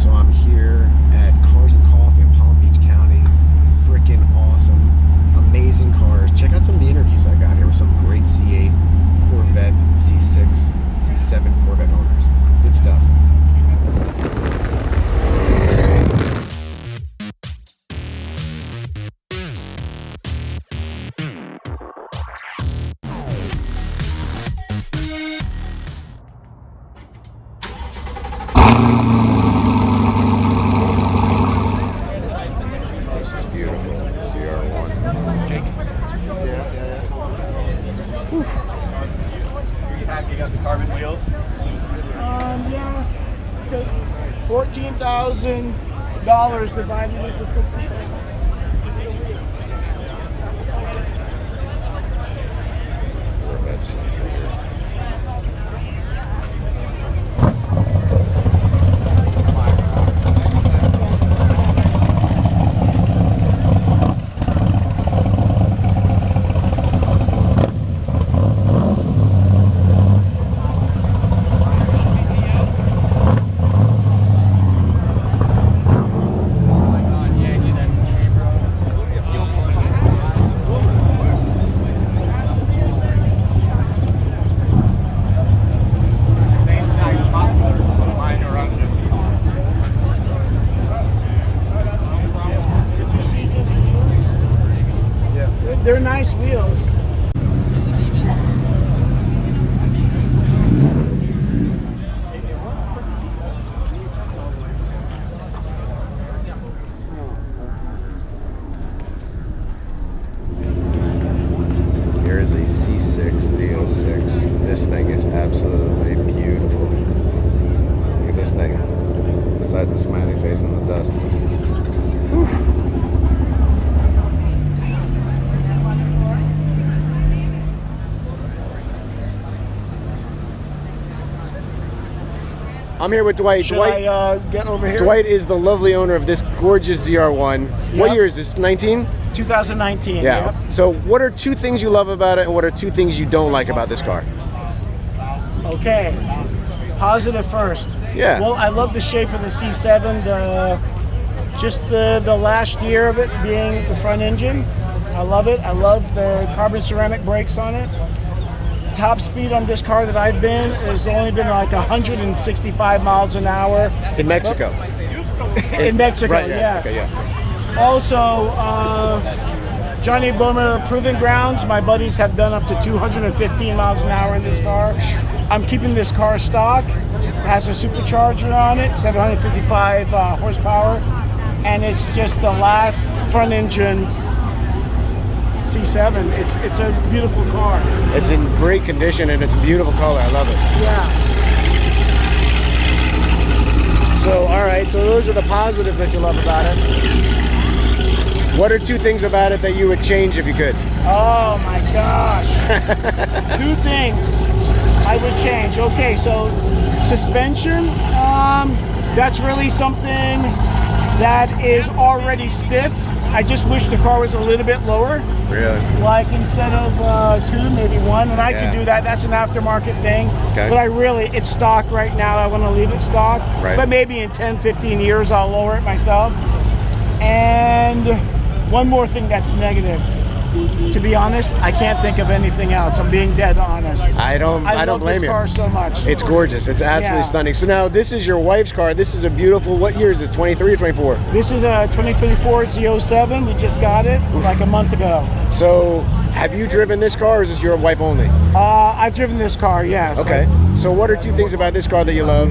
So I'm here at Cars and Coffee in Palm Beach County. Freaking awesome, amazing cars. Check out some of the interviews I got here with some great C8, Corvette, C6, C7 Corvette owners. Good stuff. Yeah, $14,000 divided into 60 days. They're nice wheels. Here is a C6 Z06. This thing is absolutely beautiful. Look at this thing. Besides the smiley face and the dust. Whew. I'm here with Dwight. Should I get over here? Dwight is the lovely owner of this gorgeous ZR1. Yep. What year is this? 19? 2019. Yeah. Yep. So what are two things you love about it and what are two things you don't like about this car? Okay. Positive first. Yeah. Well, I love the shape of the C7. Just the last year of it being the front engine. I love it. I love the carbon ceramic brakes on it. Top speed on this car that I've been has only been like 165 miles an hour. In Mexico. In Mexico, right, yes. Okay, yeah. Also, Johnny Boomer Proving Grounds, my buddies have done up to 215 miles an hour in this car. I'm keeping this car stock. It has a supercharger on it, 755 horsepower, and it's just the last front engine C7. It's a beautiful car. It's in great condition and it's a beautiful color. I love it. Yeah. So, all right. So those are the positives that you love about it. What are two things about it that you would change if you could? Oh my gosh. Two things I would change. Okay, so suspension. That's really something that is already stiff. I just wish the car was a little bit lower. Really? Like instead of 2, maybe 1, and I can do that. That's an aftermarket thing. Okay. But it's stock right now. I want to leave it stock. Right. But maybe in 10, 15 years, I'll lower it myself. And one more thing that's negative. To be honest, I can't think of anything else. I'm being dead honest. I don't blame you. I love this car so much. It's gorgeous. It's absolutely stunning. So now this is your wife's car. This is a beautiful, what year is this, 23 or 24? This is a 2024 Z07. We just got it like a month ago. So have you driven this car or is this your wife only? I've driven this car, yes. Okay. So what are two things about this car that you love?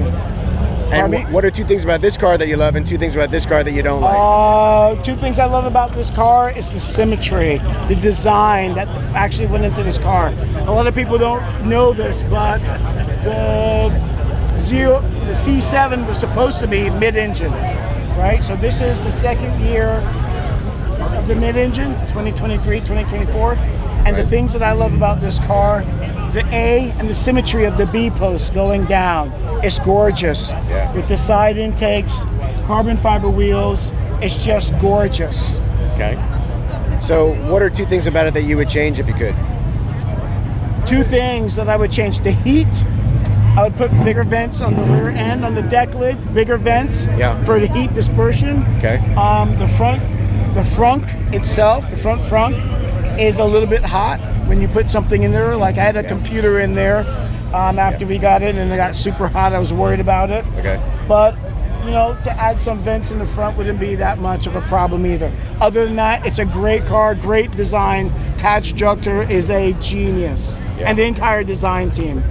And what are two things about this car that you love and two things about this car that you don't like? Two things I love about this car is the symmetry, the design that actually went into this car. A lot of people don't know this, but the C7 was supposed to be mid-engine, right? So this is the second year of the mid-engine, 2023, 2024. And the things that I love about this car, the A and the symmetry of the B post going down. It's gorgeous. Yeah. With the side intakes, carbon fiber wheels, it's just gorgeous. Okay. So what are two things about it that you would change if you could? Two things that I would change. The heat I would put bigger vents on the rear end, on the deck lid, bigger vents for the heat dispersion. Okay. The frunk itself, the front frunk, is a little bit hot when you put something in there. Like I had a computer in there after we got it, and it got super hot. I was worried about it. Okay. But you know, to add some vents in the front wouldn't be that much of a problem either. Other than that, it's a great car, great design. Tad Structor is a genius, and the entire design team.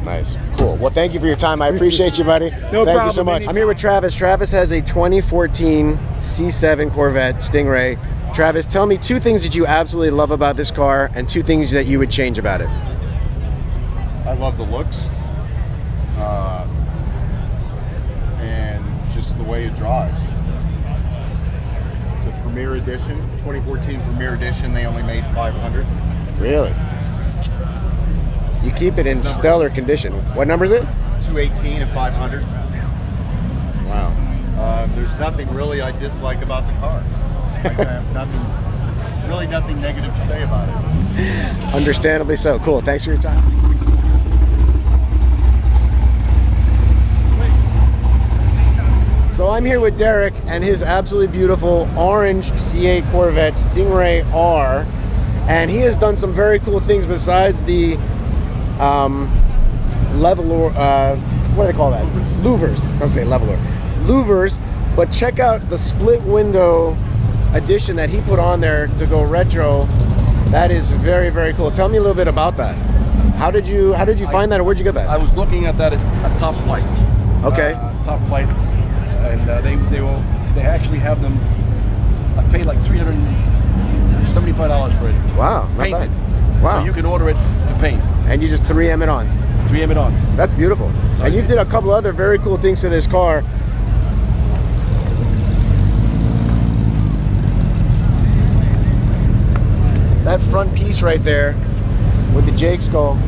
Nice. Cool. Well, thank you for your time. I appreciate you, buddy. No problem. Thank you so much. I'm here with Travis. Travis has a 2014 C7 Corvette Stingray. Travis, tell me 2 things that you absolutely love about this car and 2 things that you would change about it. I love the looks and just the way it drives. It's a Premier Edition, 2014 Premier Edition. They only made 500. Really? You keep it in stellar condition. What number is it? 218 and 500. Wow. There's nothing really I dislike about the car. I have nothing negative to say about it. Understandably so. Cool. Thanks for your time. So I'm here with Derek and his absolutely beautiful orange C8 Corvette Stingray R, and he has done some very cool things besides the leveler, what do they call that? Louvers. Don't say leveler. Louvers. But check out the split window addition that he put on there to go retro. That is very, very cool. Tell me a little bit about that. How did you find that, or where'd you get that? I was looking at that at Top Flight. Okay. Top Flight, and they actually have them. I paid like $375 for it. Wow. Not Painted. bad. Wow. So you can order it to paint. And you just 3M it on. 3M it on. That's beautiful. So and you did a couple other very cool things to this car. That front piece right there with the Jake skull,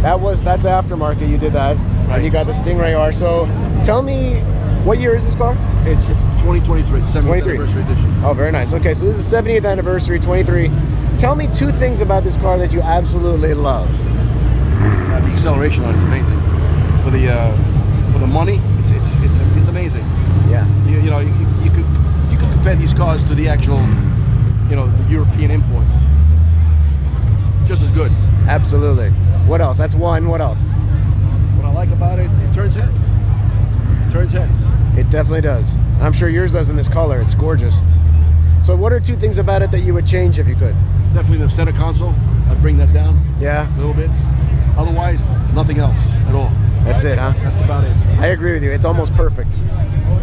that's aftermarket. You did that. Right. And you got the Stingray R. So tell me, what year is this car? It's 2023, 70th 23. anniversary edition. Oh, very nice. Okay, so this is 70th anniversary, 23. Tell me 2 things about this car that you absolutely love. The acceleration on it's amazing. For the money, it's amazing. Yeah. You know you could compare these cars to the actual, the European imports. It's just as good. Absolutely. What else? That's one. What else? What I like about it, it turns heads. It turns heads. It definitely does. I'm sure yours does in this color. It's gorgeous. So what are 2 things about it that you would change if you could? Definitely the center console. I'd bring that down. Yeah. A little bit. Otherwise, nothing else at all. That's it, huh? That's about it. I agree with you. It's almost perfect.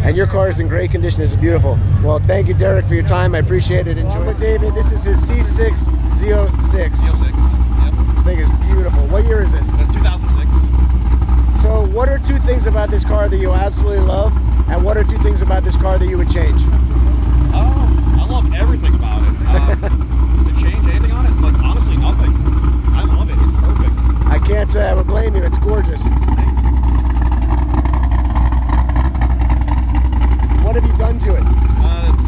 And your car is in great condition. It's beautiful. Well, thank you, Derek, for your time. I appreciate it. Enjoy it. David, this is his C6 Z06. Z06, yep. This thing is beautiful. What year is this? 2006. So what are 2 things about this car that you absolutely love? And what are 2 things about this car that you would change? I love everything about it. To change anything on it? Like, honestly, nothing. I love it. It's perfect. I can't say I would blame you. It's gorgeous. What have you done to it?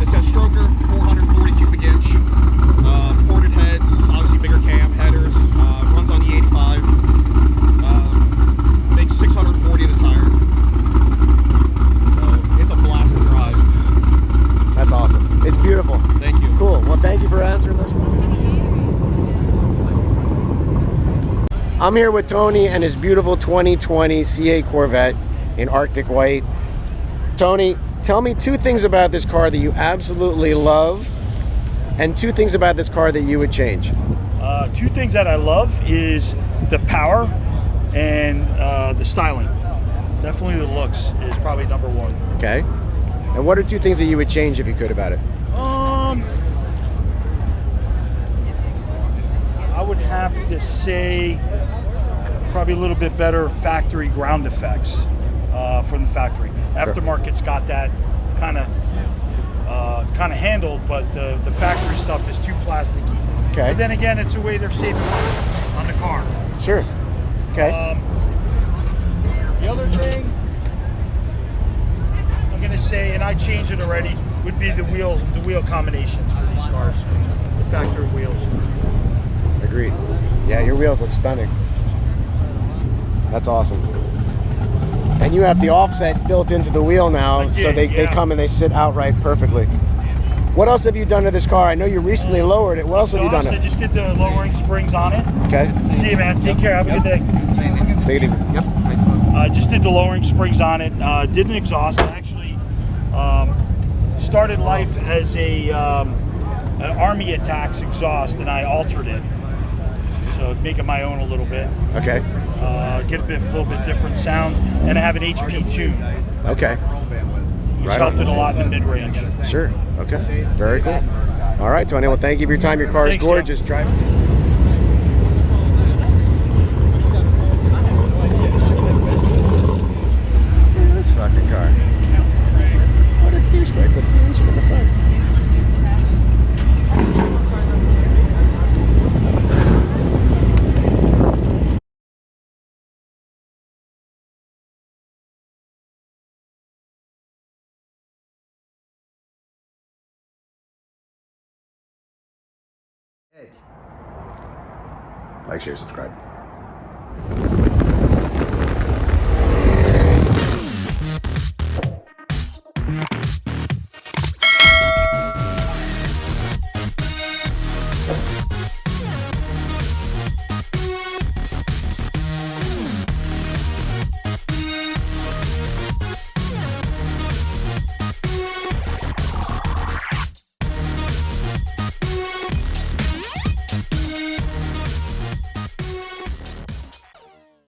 It's got stroker, 440 cubic inch, ported heads, obviously bigger cam, headers, runs on the 85, makes 640 in the tire. So it's a blast to drive. That's awesome. It's beautiful. Thank you. Cool. Well, thank you for answering those questions. I'm here with Tony and his beautiful 2020 C8 Corvette in Arctic White. Tony, tell me 2 things about this car that you absolutely love and 2 things about this car that you would change. 2 things that I love is the power and the styling. Definitely the looks is probably number 1. Okay. And what are 2 things that you would change if you could about it? I would have to say probably a little bit better factory ground effects from the factory. Aftermarket's got that kind of handled, but the factory stuff is too plasticky. Okay. But then again, it's a way they're saving money on the car. Sure. Okay. The other thing I'm gonna say, and I changed it already, would be the wheel combinations for these cars, the factory wheels. Agreed. Yeah, your wheels look stunning. That's awesome. And you have the offset built into the wheel now, so they come and they sit outright perfectly. What else have you done to this car? I know you recently lowered it. What else have you done to I it? just did the lowering springs on it. Okay. See you, man. Take care. Have a good day. Take it easy. Yep. Just did the lowering springs on it. Did an exhaust. I actually started life as an Army Attacks exhaust, and I altered it. So make it my own a little bit. Okay. Get a little bit different sound, and I have an HP tune, Okay. which Right helped on. it a lot in the mid-range. Sure. Okay. Very cool. All right, Tony. Well, thank you for your time. Your car is Thanks, Jim. gorgeous. Drive it. Look at this fucking car. What a douchebag puts the engine in the front. Like, share, subscribe.